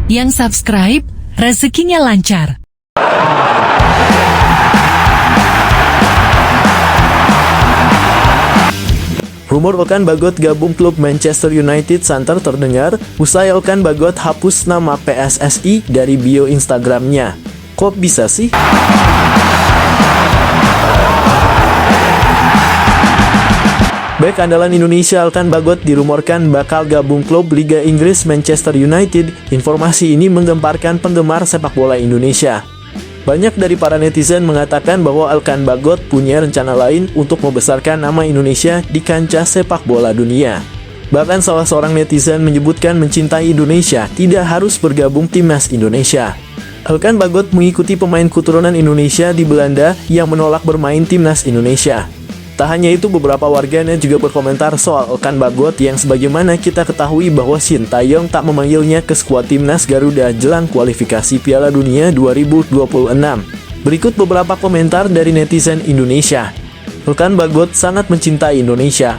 Yang subscribe, rezekinya lancar. Rumor Elkan Bagot gabung klub Manchester United santer terdengar usai Elkan Bagot hapus nama PSSI dari bio Instagramnya. Kok bisa sih? Bek andalan Indonesia Elkan Bagot dirumorkan bakal gabung klub Liga Inggris Manchester United. Informasi ini menggemparkan penggemar sepak bola Indonesia. Banyak dari para netizen mengatakan bahwa Elkan Bagot punya rencana lain untuk membesarkan nama Indonesia di kancah sepak bola dunia. Bahkan salah seorang netizen menyebutkan mencintai Indonesia tidak harus bergabung timnas Indonesia. Elkan Bagot mengikuti pemain keturunan Indonesia di Belanda yang menolak bermain timnas Indonesia. Tak hanya itu, beberapa warganet juga berkomentar soal Elkan Bagot yang sebagaimana kita ketahui bahwa Shin Tae-yong tak memanggilnya ke skuad timnas Garuda jelang kualifikasi Piala Dunia 2026. Berikut beberapa komentar dari netizen Indonesia. Elkan Bagot sangat mencintai Indonesia.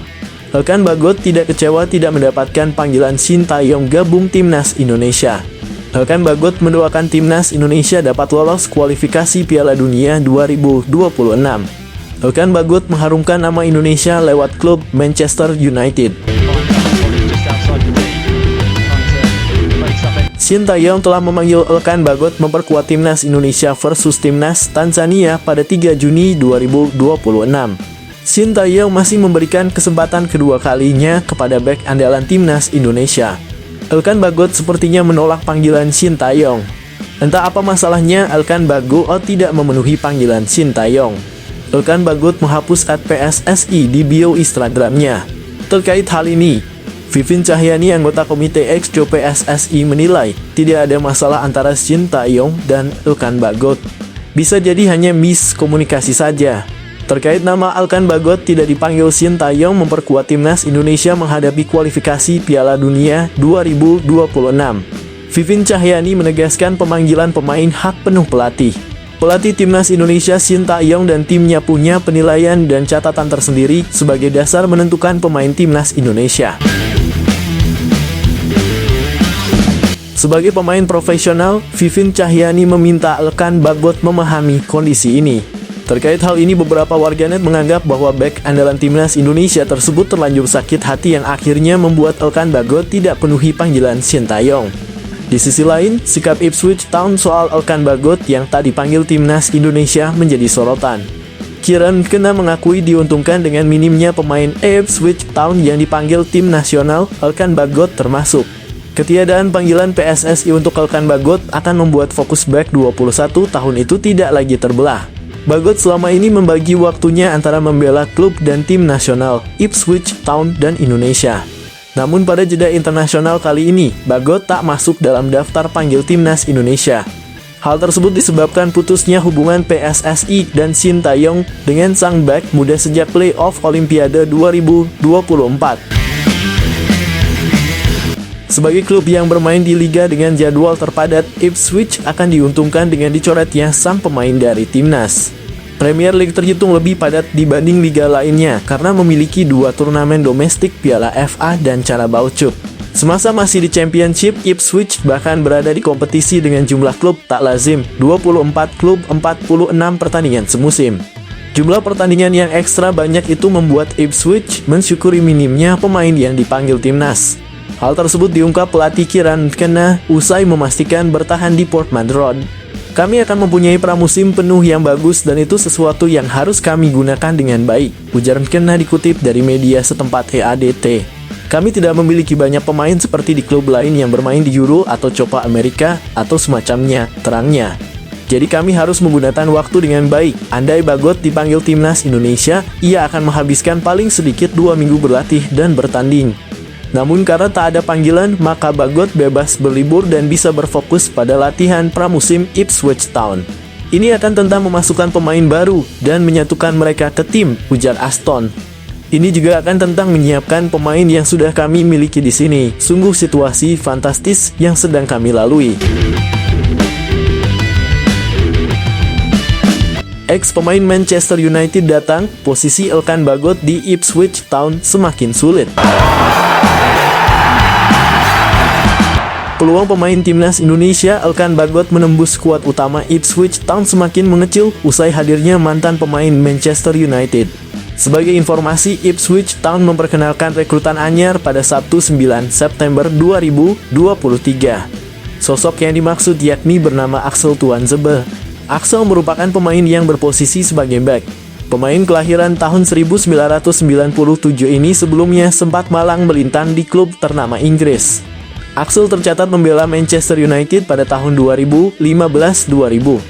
Elkan Bagot tidak kecewa tidak mendapatkan panggilan Shin Tae-yong gabung timnas Indonesia. Elkan Bagot mendoakan timnas Indonesia dapat lolos kualifikasi Piala Dunia 2026. Elkan Bagot mengharumkan nama Indonesia lewat klub Manchester United. Shin Tae-yong telah memanggil Elkan Bagot memperkuat timnas Indonesia versus timnas Tanzania pada 3 Juni 2026. Shin Tae-yong masih memberikan kesempatan kedua kalinya kepada bek andalan timnas Indonesia. Elkan Bagot sepertinya menolak panggilan Shin Tae-yong. Entah apa masalahnya, Elkan Bagot tidak memenuhi panggilan Shin Tae-yong. Elkan Bagot menghapus @PSSI di bio Instagramnya. Terkait hal ini, Vivin Cahyani, anggota Komite Exco PSSI, menilai tidak ada masalah antara Shin Tae-yong dan Elkan Bagot. Bisa jadi hanya miskomunikasi saja. Terkait nama Elkan Bagot tidak dipanggil Shin Tae-yong memperkuat timnas Indonesia menghadapi kualifikasi Piala Dunia 2026. Vivin Cahyani menegaskan pemanggilan pemain hak penuh pelatih. Pelatih timnas Indonesia Shin Tae-yong dan timnya punya penilaian dan catatan tersendiri sebagai dasar menentukan pemain timnas Indonesia. Sebagai pemain profesional, Vivin Cahyani meminta Elkan Bagot memahami kondisi ini. Terkait hal ini, beberapa warganet menganggap bahwa bek andalan timnas Indonesia tersebut terlanjur sakit hati yang akhirnya membuat Elkan Bagot tidak penuhi panggilan Shin Tae-yong. Di sisi lain, sikap Ipswich Town soal Elkan Bagot yang tak dipanggil timnas Indonesia menjadi sorotan. Kieran Kena mengakui diuntungkan dengan minimnya pemain Ipswich Town yang dipanggil tim nasional, Elkan Bagot termasuk. Ketiadaan panggilan PSSI untuk Elkan Bagot akan membuat fokus bek 21 tahun itu tidak lagi terbelah. Bagot selama ini membagi waktunya antara membela klub dan tim nasional, Ipswich Town dan Indonesia. Namun pada jeda internasional kali ini, Bagot tak masuk dalam daftar panggil timnas Indonesia. Hal tersebut disebabkan putusnya hubungan PSSI dan Shin Tae-yong dengan sang bek muda sejak play-off Olimpiade 2024. Sebagai klub yang bermain di liga dengan jadwal terpadat, Ipswich akan diuntungkan dengan dicoretnya sang pemain dari timnas. Premier League terhitung lebih padat dibanding liga lainnya karena memiliki 2 turnamen domestik, Piala FA dan Carabao Cup. Semasa masih di Championship, Ipswich bahkan berada di kompetisi dengan jumlah klub tak lazim, 24 klub 46 pertandingan semusim. Jumlah pertandingan yang ekstra banyak itu membuat Ipswich mensyukuri minimnya pemain yang dipanggil timnas. Hal tersebut diungkap pelatih Kieran Kena usai memastikan bertahan di Portman Road. Kami akan mempunyai pramusim penuh yang bagus dan itu sesuatu yang harus kami gunakan dengan baik, ujar Kena dikutip dari media setempat EADT. Kami tidak memiliki banyak pemain seperti di klub lain yang bermain di Euro atau Copa America atau semacamnya, terangnya. Jadi kami harus menggunakan waktu dengan baik. Andai Bagot dipanggil timnas Indonesia, ia akan menghabiskan paling sedikit 2 minggu berlatih dan bertanding. Namun karena tak ada panggilan, maka Bagot bebas berlibur dan bisa berfokus pada latihan pramusim Ipswich Town. Ini akan tentang memasukkan pemain baru dan menyatukan mereka ke tim, ujar Aston. Ini juga akan tentang menyiapkan pemain yang sudah kami miliki di sini. Sungguh situasi fantastis yang sedang kami lalui. Ex-pemain Manchester United datang, posisi Elkan Bagot di Ipswich Town semakin sulit. Peluang pemain timnas Indonesia Elkan Bagot menembus skuad utama Ipswich Town semakin mengecil usai hadirnya mantan pemain Manchester United. Sebagai informasi, Ipswich Town memperkenalkan rekrutan anyar pada Sabtu 9 September 2023. Sosok yang dimaksud yakni bernama Axel Tuanzebe. Axel merupakan pemain yang berposisi sebagai back. Pemain kelahiran tahun 1997 ini sebelumnya sempat malang melintang di klub ternama Inggris. Axel tercatat membela Manchester United pada tahun 2015-2017.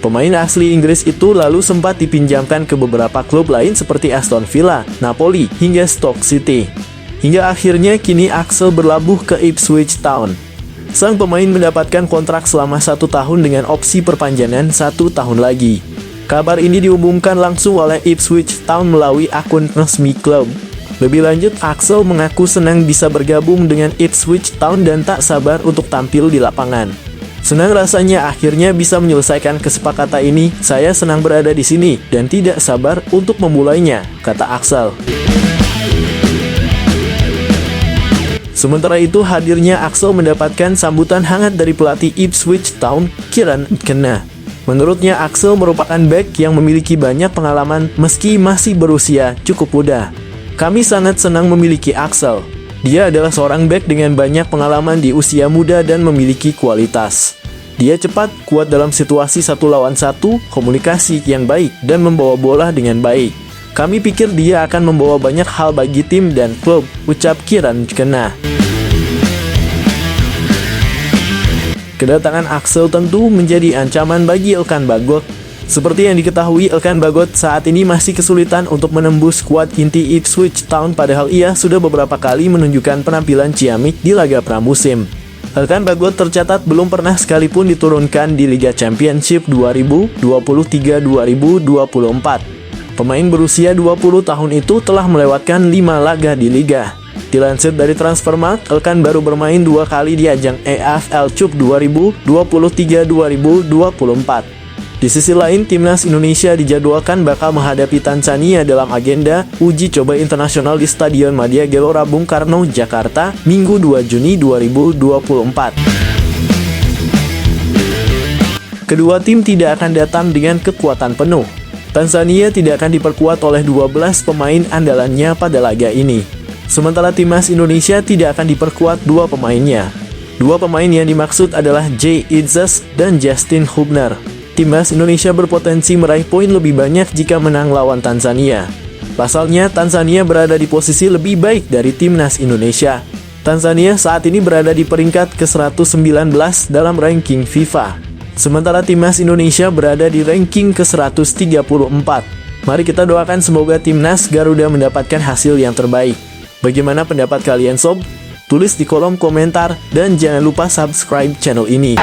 Pemain asli Inggris itu lalu sempat dipinjamkan ke beberapa klub lain seperti Aston Villa, Napoli, hingga Stoke City. Hingga akhirnya kini Axel berlabuh ke Ipswich Town. Sang pemain mendapatkan kontrak selama 1 tahun dengan opsi perpanjangan 1 tahun lagi. Kabar ini diumumkan langsung oleh Ipswich Town melalui akun resmi klub. Lebih lanjut, Axel mengaku senang bisa bergabung dengan Ipswich Town dan tak sabar untuk tampil di lapangan. Senang rasanya akhirnya bisa menyelesaikan kesepakatan ini. Saya senang berada di sini dan tidak sabar untuk memulainya, kata Axel. Sementara itu, hadirnya Axel mendapatkan sambutan hangat dari pelatih Ipswich Town, Kieran McKenna. Menurutnya, Axel merupakan bek yang memiliki banyak pengalaman meski masih berusia cukup muda. Kami sangat senang memiliki Axel. Dia adalah seorang bek dengan banyak pengalaman di usia muda dan memiliki kualitas. Dia cepat, kuat dalam situasi 1 lawan 1, komunikasi yang baik, dan membawa bola dengan baik. Kami pikir dia akan membawa banyak hal bagi tim dan klub, ucap Kieran McKenna. Kedatangan Axel tentu menjadi ancaman bagi Elkan Bagot. Seperti yang diketahui, Elkan Bagot saat ini masih kesulitan untuk menembus skuad inti Ipswich Town padahal ia sudah beberapa kali menunjukkan penampilan ciamik di laga pramusim. Elkan Bagot tercatat belum pernah sekalipun diturunkan di Liga Championship 2023-2024. Pemain berusia 20 tahun itu telah melewatkan 5 laga di Liga. Dilansir dari Transfermarkt, Elkan baru bermain 2 kali di ajang EFL Cup 2023-2024. Di sisi lain, timnas Indonesia dijadwalkan bakal menghadapi Tanzania dalam agenda uji coba internasional di Stadion Madia Gelora Bung Karno, Jakarta, Minggu 2 Juni 2024. Kedua tim tidak akan datang dengan kekuatan penuh. Tanzania tidak akan diperkuat oleh 12 pemain andalannya pada laga ini. Sementara timnas Indonesia tidak akan diperkuat 2 pemainnya. 2 pemain yang dimaksud adalah Jay Itzes dan Justin Hubner. Timnas Indonesia berpotensi meraih poin lebih banyak jika menang lawan Tanzania. Pasalnya, Tanzania berada di posisi lebih baik dari timnas Indonesia. Tanzania saat ini berada di peringkat ke-119 dalam ranking FIFA. Sementara timnas Indonesia berada di ranking ke-134. Mari kita doakan semoga timnas Garuda mendapatkan hasil yang terbaik. Bagaimana pendapat kalian sob? Tulis di kolom komentar dan jangan lupa subscribe channel ini.